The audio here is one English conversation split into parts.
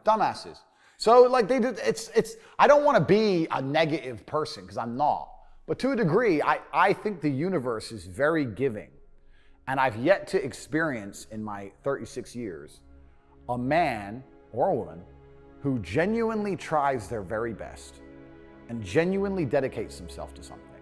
dumbasses. So like I don't want to be a negative person because I'm not. But to a degree, I think the universe is very giving. And I've yet to experience in my 36 years a man or a woman who genuinely tries their very best and genuinely dedicates themselves to something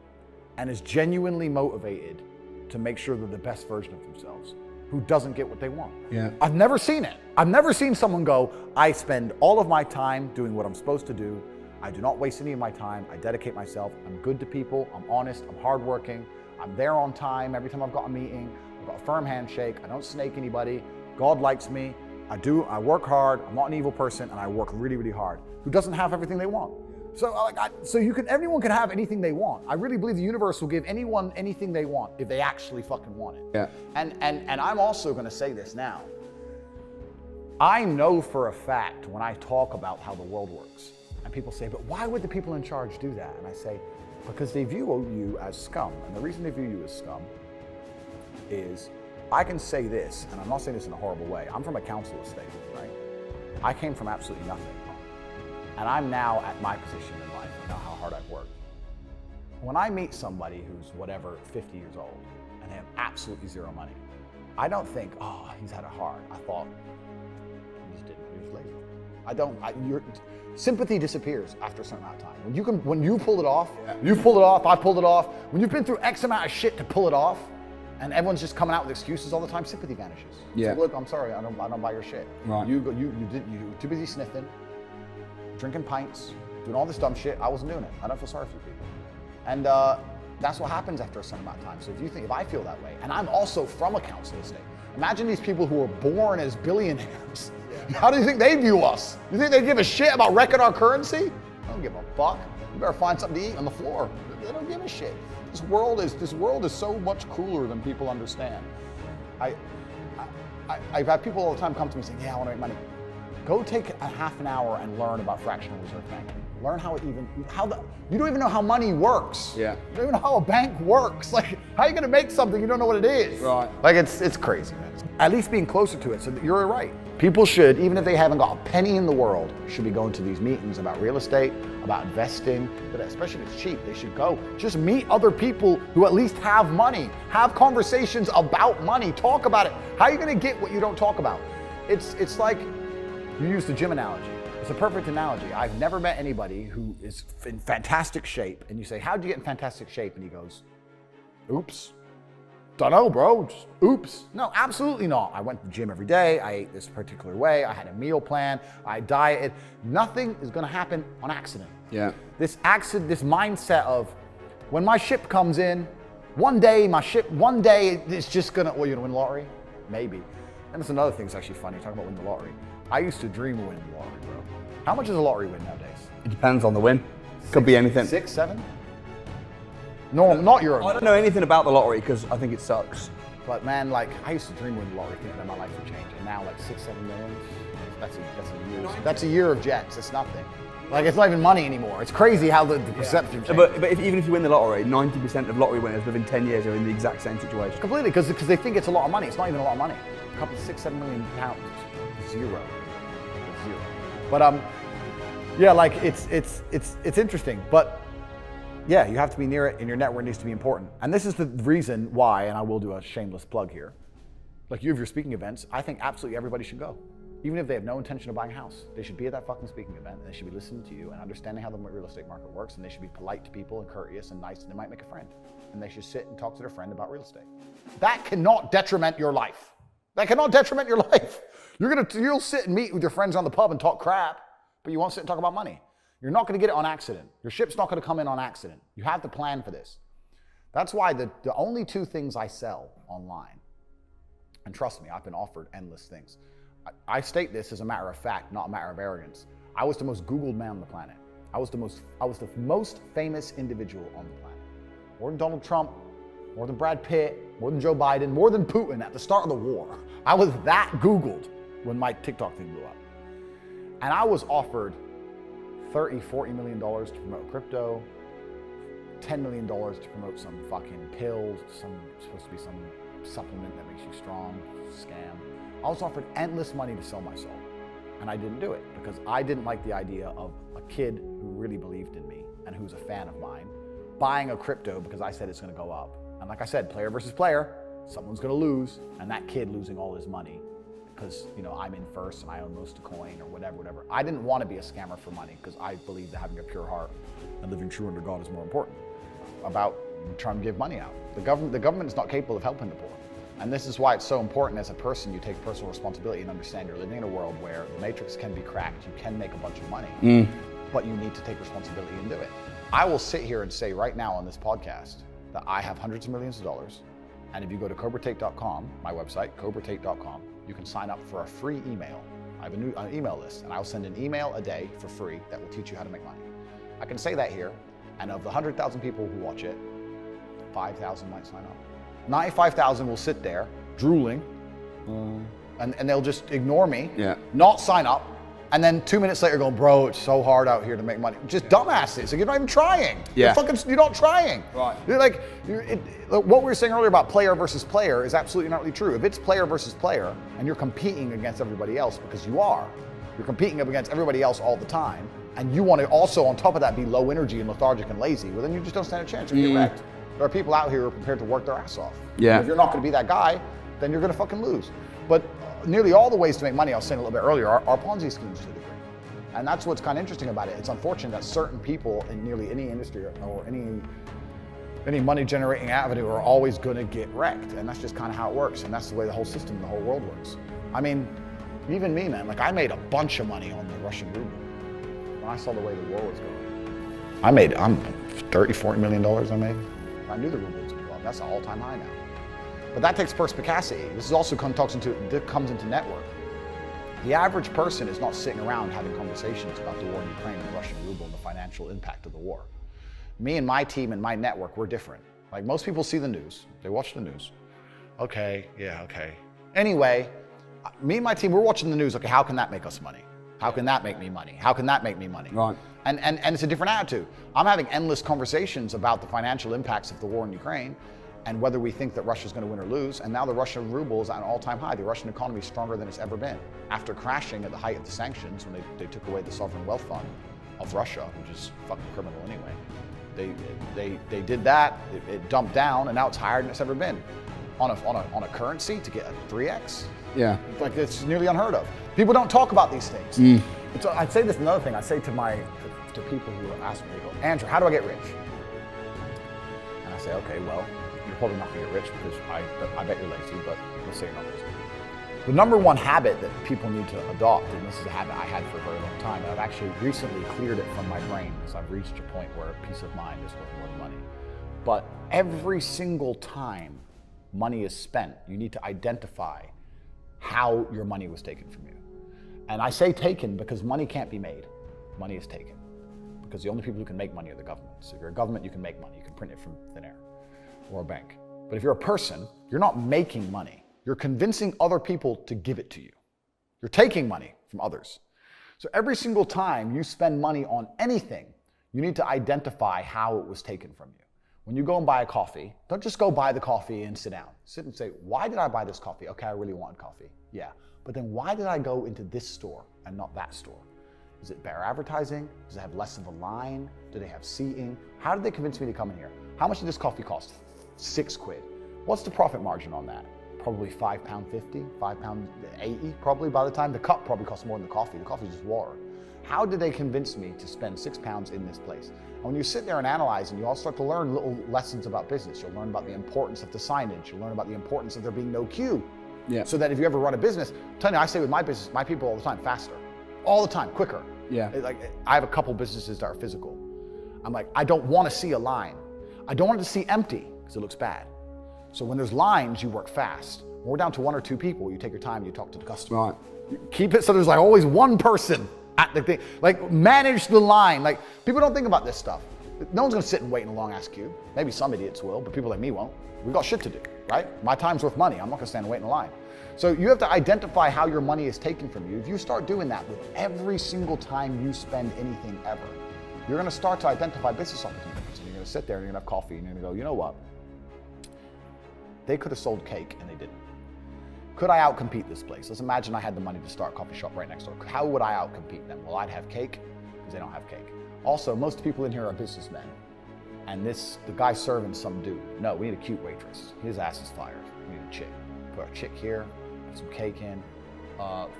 and is genuinely motivated to make sure they're the best version of themselves, who doesn't get what they want. Yeah. I've never seen it. I've never seen someone go, I spend all of my time doing what I'm supposed to do. I do not waste any of my time. I dedicate myself. I'm good to people. I'm honest. I'm hardworking. I'm there on time. Every time I've got a meeting, I've got a firm handshake. I don't snake anybody. God likes me. I work hard. I'm not an evil person, and I work really, really hard. Who doesn't have everything they want? So everyone can have anything they want. I really believe the universe will give anyone anything they want if they actually fucking want it. Yeah. And I'm also going to say this now. I know for a fact when I talk about how the world works, and people say, but why would the people in charge do that? And I say, because they view you as scum. And the reason they view you as scum is, I can say this, and I'm not saying this in a horrible way. I'm from a council estate, right? I came from absolutely nothing. And I'm now at my position in life. I know how hard I've worked. When I meet somebody who's whatever, 50 years old, and they have absolutely zero money, I don't think, oh, he's had it hard. I thought, he just didn't, he was lazy. Sympathy disappears after a certain amount of time. When you pull it off, you pulled it off, I pulled it off. When you've been through X amount of shit to pull it off, and everyone's just coming out with excuses all the time, sympathy vanishes. Yeah. So look, I'm sorry, I don't buy your shit. Right. You were too busy sniffing, drinking pints, doing all this dumb shit. I wasn't doing it. I don't feel sorry for you people. And that's what happens after a certain amount of time. So if I feel that way, and I'm also from a council estate. Imagine these people who were born as billionaires. Yeah. How do you think they view us? You think they give a shit about wrecking our currency? They don't give a fuck. You better find something to eat on the floor. They don't give a shit. This world is so much cooler than people understand. I've had people all the time come to me saying, yeah, I want to make money. Go take a half an hour and learn about fractional reserve banking. Learn you don't even know how money works. Yeah. You don't even know how a bank works. Like, how are you gonna make something you don't know what it is? Right. Like, it's crazy, man. At least being closer to it, so you're right. People should, even if they haven't got a penny in the world, should be going to these meetings about real estate, about investing, but especially if it's cheap, they should go. Just meet other people who at least have money. Have conversations about money, talk about it. How are you gonna get what you don't talk about? It's like, you use the gym analogy. It's a perfect analogy. I've never met anybody who is in fantastic shape, and you say, how'd you get in fantastic shape? And he goes, oops. Dunno, bro, just oops. No, absolutely not. I went to the gym every day. I ate this particular way. I had a meal plan. I dieted. Nothing is gonna happen on accident. Yeah. This mindset of, when my ship comes in, one day it's just gonna, well, you're gonna win the lottery? Maybe. And that's another thing that's actually funny, talking about winning the lottery. I used to dream of winning the lottery, bro. How much is a lottery win nowadays? It depends on the win. Could be anything. 6, 7? No, not Euro. I don't know anything about the lottery because I think it sucks. But man, like, I used to dream of winning the lottery, thinking that my life would change. And now, like, 6, 7 million, that's a year of jets. It's nothing. Like, it's not even money anymore. It's crazy how the perception changes. But even if you win the lottery, 90% of lottery winners within 10 years are in the exact same situation. Completely, because they think it's a lot of money. It's not even a lot of money. A couple of 6, 7 million pounds. Zero. But yeah, like it's interesting. But yeah, you have to be near it, and your network needs to be important. And this is the reason why, and I will do a shameless plug here. Like, you have your speaking events. I think absolutely everybody should go. Even if they have no intention of buying a house, they should be at that fucking speaking event, and they should be listening to you and understanding how the real estate market works, and they should be polite to people and courteous and nice, and they might make a friend. And they should sit and talk to their friend about real estate. That cannot detriment your life. That cannot detriment your life. You'll sit and meet with your friends on the pub and talk crap, but you won't sit and talk about money. You're not gonna get it on accident. Your ship's not gonna come in on accident. You have to plan for this. That's why the only 2 things I sell online, and trust me, I've been offered endless things. I state this as a matter of fact, not a matter of arrogance. I was the most Googled man on the planet. I was the most famous individual on the planet. More than Donald Trump, more than Brad Pitt, more than Joe Biden, more than Putin at the start of the war. I was that Googled when my TikTok thing blew up. And I was offered $30, $40 million to promote crypto, $10 million to promote some fucking pills, supposed to be some supplement that makes you strong, scam. I was offered endless money to sell my soul. And I didn't do it because I didn't like the idea of a kid who really believed in me and who's a fan of mine buying a crypto because I said it's going to go up. And like I said, player versus player, someone's going to lose, and that kid losing all his money because, you know, I'm in first and I own most of the coin or whatever. I didn't want to be a scammer for money because I believe that having a pure heart and living true under God is more important about trying to give money out. The government is not capable of helping the poor. And this is why it's so important as a person you take personal responsibility and understand you're living in a world where the matrix can be cracked, you can make a bunch of money, but you need to take responsibility and do it. I will sit here and say right now on this podcast that I have hundreds of millions of dollars, and if you go to cobratate.com, my website, cobratate.com, you can sign up for a free email. I have an email list, and I'll send an email a day for free that will teach you how to make money. I can say that here, and of the 100,000 people who watch it, 5,000 might sign up. 95,000 will sit there drooling, and they'll just ignore me, not sign up, and then 2 minutes later going, bro, it's so hard out here to make money. Just dumbasses. Like, you're not even trying. You're not trying. Right. You're like, what we were saying earlier about player versus player is absolutely not really true. If it's player versus player and you're competing against everybody else, because you're competing against everybody else all the time, and you want to also on top of that be low energy and lethargic and lazy, well then you just don't stand a chance of getting wrecked. There are people out here who are prepared to work their ass off. Yeah. And if you're not going to be that guy, then you're going to fucking lose. But nearly all the ways to make money, I was saying a little bit earlier, are Ponzi schemes to a degree. And that's what's kind of interesting about it. It's unfortunate that certain people in nearly any industry or any money generating avenue are always going to get wrecked. And that's just kind of how it works. And that's the way the whole system, the whole world works. I mean, even me, man, like I made a bunch of money on the Russian ruble when I saw the way the war was going. I'm $30-40 million I made. I knew the ruble was going to go up. That's an all-time high now. But that takes perspicacity. This is also comes into network. The average person is not sitting around having conversations about the war in Ukraine and the Russian ruble and the financial impact of the war. Me and my team and my network, we're different. Like most people see the news, they watch the news. Okay, yeah, okay. Anyway, me and my team, we're watching the news. Okay, how can that make us money? How can that make me money? How can that make me money? Right. And it's a different attitude. I'm having endless conversations about the financial impacts of the war in Ukraine and whether we think that Russia's going to win or lose. And now the Russian ruble is at an all-time high. The Russian economy is stronger than it's ever been. After crashing at the height of the sanctions, when they took away the sovereign wealth fund of Russia, which is fucking criminal anyway. They did that, it dumped down, and now it's higher than it's ever been. On a currency to get a 3x? Yeah. Like it's nearly unheard of. People don't talk about these things. I'd say this another thing. I say to people who ask me, they go, Andrew, how do I get rich? And I say, okay, well, you're probably not gonna get rich because I bet you're lazy, but let's say you're not lazy. The number one habit that people need to adopt, and this is a habit I had for a very long time, and I've actually recently cleared it from my brain because I've reached a point where peace of mind is worth more than money. But every single time money is spent, you need to identify how your money was taken from you. And I say taken because money can't be made. Money is taken. Because the only people who can make money are the government. So if you're a government, you can make money. You can print it from thin air or a bank. But if you're a person, you're not making money. You're convincing other people to give it to you. You're taking money from others. So every single time you spend money on anything, you need to identify how it was taken from you. When you go and buy a coffee, don't just go buy the coffee and sit down. Sit and say, why did I buy this coffee? Okay, I really wanted coffee. Yeah. But then why did I go into this store and not that store? Is it better advertising? Does it have less of a line? Do they have seating? How did they convince me to come in here? How much did this coffee cost? £6. What's the profit margin on that? Probably £5.50, £5.80 probably by the time. The cup probably costs more than the coffee. The coffee is just water. How did they convince me to spend £6 in this place? And when you sit there and analyze and you all start to learn little lessons about business, you'll learn about the importance of the signage, you'll learn about the importance of there being no queue. Yeah. So that if you ever run a business, I'm telling you, I say with my business, my people all the time, faster. All the time, quicker. Yeah. Like I have a couple businesses that are physical. I'm like, I don't want to see a line. I don't want it to see empty because it looks bad. So when there's lines, you work fast. When we're down to 1 or 2 people, you take your time, you talk to the customer. Right. You keep it so there's like always one person at the thing. Like manage the line. Like people don't think about this stuff. No one's gonna sit and wait in a long ass queue. Maybe some idiots will, but people like me won't. We've got shit to do, right? My time's worth money. I'm not gonna stand and wait in a line. So you have to identify how your money is taken from you. If you start doing that with every single time you spend anything ever, you're gonna start to identify business opportunities. And you're gonna sit there and you're gonna have coffee and you're gonna go, you know what? They could have sold cake and they didn't. Could I outcompete this place? Let's imagine I had the money to start a coffee shop right next door. How would I outcompete them? Well, I'd have cake, because they don't have cake. Also, most people in here are businessmen. And the guy serving some dude. No, we need a cute waitress. His ass is fired. We need a chick. Put a chick here, put some cake in.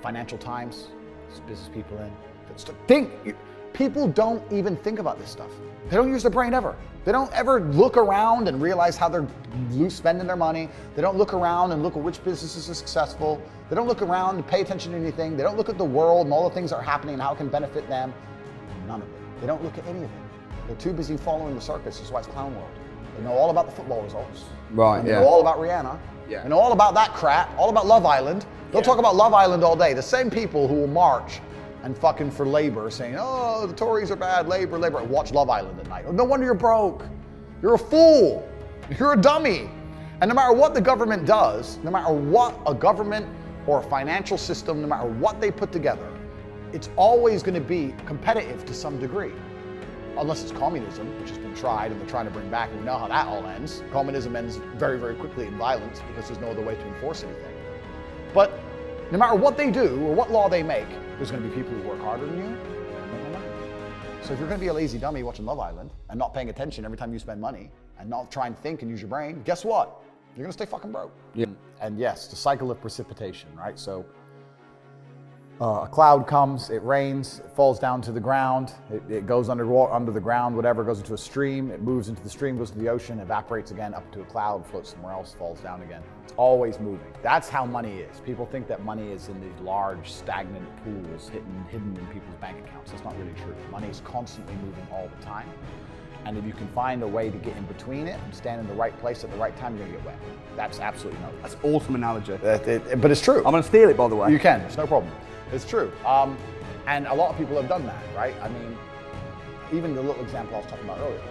Financial Times, there's business people in. People don't even think about this stuff. They don't use their brain ever. They don't ever look around and realize how they're spending their money. They don't look around and look at which businesses are successful. They don't look around and pay attention to anything. They don't look at the world and all the things that are happening and how it can benefit them. None of it. They don't look at any of it. They're too busy following the circus. That's why it's clown world. They know all about the football results. Right, They know all about Rihanna. Yeah. They know all about that crap, all about Love Island. They'll talk about Love Island all day. The same people who will march and fucking for labor saying, oh, the Tories are bad, labor. Watch Love Island at night. No wonder you're broke. You're a fool. You're a dummy. And no matter what the government does, no matter what a government or a financial system, no matter what they put together, it's always going to be competitive to some degree. Unless it's communism, which has been tried and they're trying to bring back, and we know how that all ends. Communism ends very, very quickly in violence because there's no other way to enforce anything. But no matter what they do or what law they make, there's going to be people who work harder than you and make more money. So if you're going to be a lazy dummy watching Love Island and not paying attention every time you spend money and not try and think and use your brain, guess what? You're going to stay fucking broke. Yeah. And yes, the cycle of precipitation, right? So a cloud comes, it rains, it falls down to the ground, it goes under the ground, whatever, goes into a stream, it moves into the stream, goes to the ocean, evaporates again, up to a cloud, floats somewhere else, falls down again. It's always moving. That's how money is. People think that money is in these large, stagnant pools hidden in people's bank accounts. That's not really true. Money is constantly moving all the time. And if you can find a way to get in between it and stand in the right place at the right time, you're gonna get wet. That's absolutely no. That's an awesome analogy. But it's true. I'm gonna steal it, by the way. You can, it's no problem. It's true. And a lot of people have done that, right? I mean, even the little example I was talking about earlier.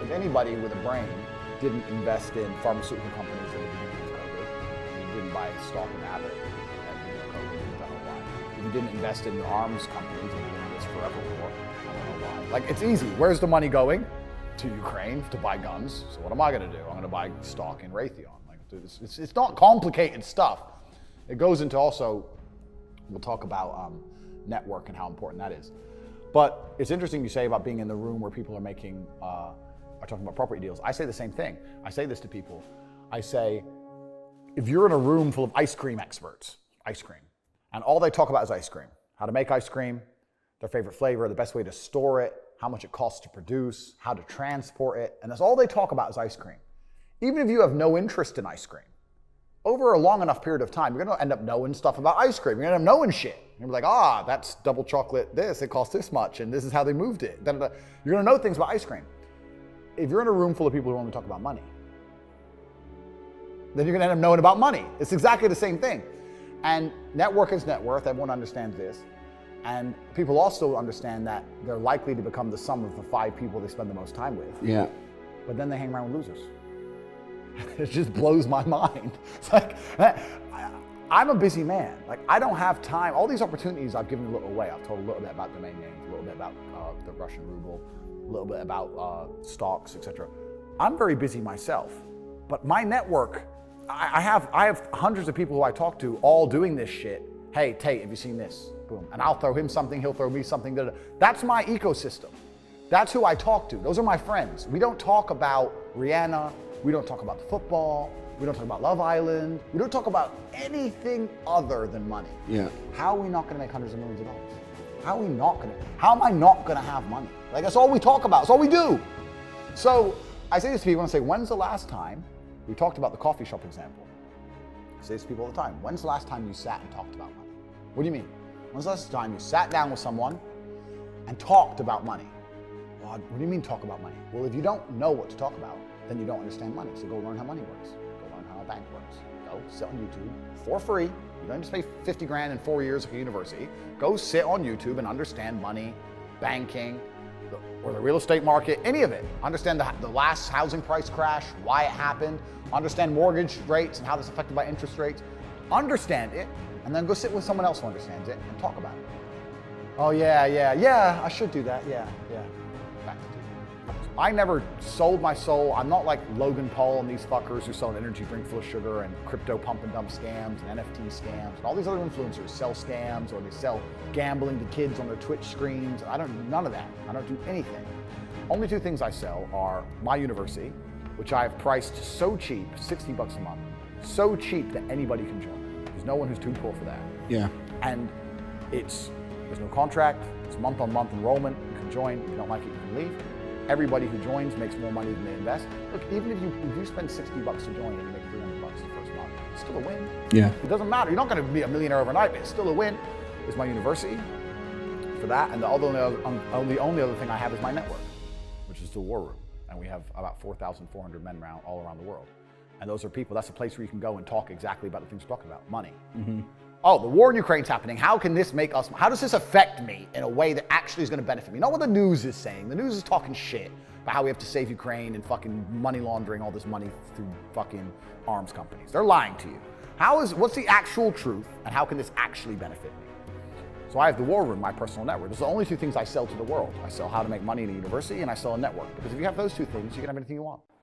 If anybody with a brain didn't invest in pharmaceutical companies at the beginning of COVID, you didn't buy stock in Abbott at the beginning of COVID, you don't know why. If you didn't invest in arms companies at the beginning of this forever war, I don't know why. Like, it's easy. Where's the money going? To Ukraine to buy guns. So what am I gonna do? I'm gonna buy stock in Raytheon. Like, it's not complicated stuff. It goes into also, we'll talk about network and how important that is. But it's interesting you say about being in the room where people are making, are talking about property deals. I say the same thing. I say this to people. I say, if you're in a room full of ice cream experts, and all they talk about is ice cream, how to make ice cream, their favorite flavor, the best way to store it, how much it costs to produce, how to transport it, and that's all they talk about is ice cream. Even if you have no interest in ice cream, over a long enough period of time, you're gonna end up knowing stuff about ice cream. You're gonna end up knowing shit. You're gonna be like, that's double chocolate this, it costs this much, and this is how they moved it. Da, da, da. You're gonna know things about ice cream. If you're in a room full of people who only talk about money, then you're gonna end up knowing about money. It's exactly the same thing. And network is net worth, everyone understands this. And people also understand that they're likely to become the sum of the 5 people they spend the most time with. Yeah. But then they hang around with losers. It just blows my mind. It's like, I'm a busy man. Like, I don't have time. All these opportunities I've given a little away. I've told a little bit about domain names, a little bit about the Russian ruble, a little bit about stocks, etc. I'm very busy myself, but my network, I have hundreds of people who I talk to all doing this shit. Hey, Tate, have you seen this? Boom. And I'll throw him something, he'll throw me something. Da, da. That's my ecosystem. That's who I talk to. Those are my friends. We don't talk about Rihanna. We don't talk about the football. We don't talk about Love Island. We don't talk about anything other than money. Yeah. How are we not gonna make hundreds of millions of dollars? How am I not gonna have money? Like, that's all we talk about, that's all we do. So I say this to people and I say, when's the last time, we talked about the coffee shop example. I say this to people all the time, when's the last time you sat and talked about money? What do you mean? When's the last time you sat down with someone and talked about money? Well, what do you mean talk about money? Well, if you don't know what to talk about, then you don't understand money. So go learn how money works. Go learn how a bank works. Go sit on YouTube for free. You don't just pay 50 grand in 4 years at a university. Go sit on YouTube and understand money, banking, or the real estate market, any of it. Understand the last housing price crash, why it happened. Understand mortgage rates and how that's affected by interest rates. Understand it, and then go sit with someone else who understands it and talk about it. Oh yeah, I should do that, yeah. Back to you. I never sold my soul. I'm not like Logan Paul and these fuckers who sell an energy drink full of sugar and crypto pump and dump scams and NFT scams and all these other influencers sell scams or they sell gambling to kids on their Twitch screens. I don't do none of that. I don't do anything. Only two things I sell are my university, which I have priced so cheap, $60 a month, so cheap that anybody can join. There's no one who's too poor for that. Yeah. And there's no contract, it's month-on-month enrollment. You can join, if you don't like it, you can leave. Everybody who joins makes more money than they invest. Look, even if you spend $60 to join and you make $300 the first month, it's still a win. Yeah. It doesn't matter. You're not going to be a millionaire overnight, but it's still a win. It's my university for that, and the only other thing I have is my network, which is the War Room, and we have about 4,400 men all around the world. And those are people. That's a place where you can go and talk exactly about the things we're talking about, money. Mm-hmm. Oh, the war in Ukraine's happening. How can this make us, how does this affect me in a way that actually is going to benefit me? Not what the news is saying. The news is talking shit about how we have to save Ukraine and fucking money laundering all this money through fucking arms companies. They're lying to you. What's the actual truth and how can this actually benefit me? So I have the War Room, my personal network. Those are the only two things I sell to the world. I sell how to make money in a university and I sell a network. Because if you have those two things, you can have anything you want.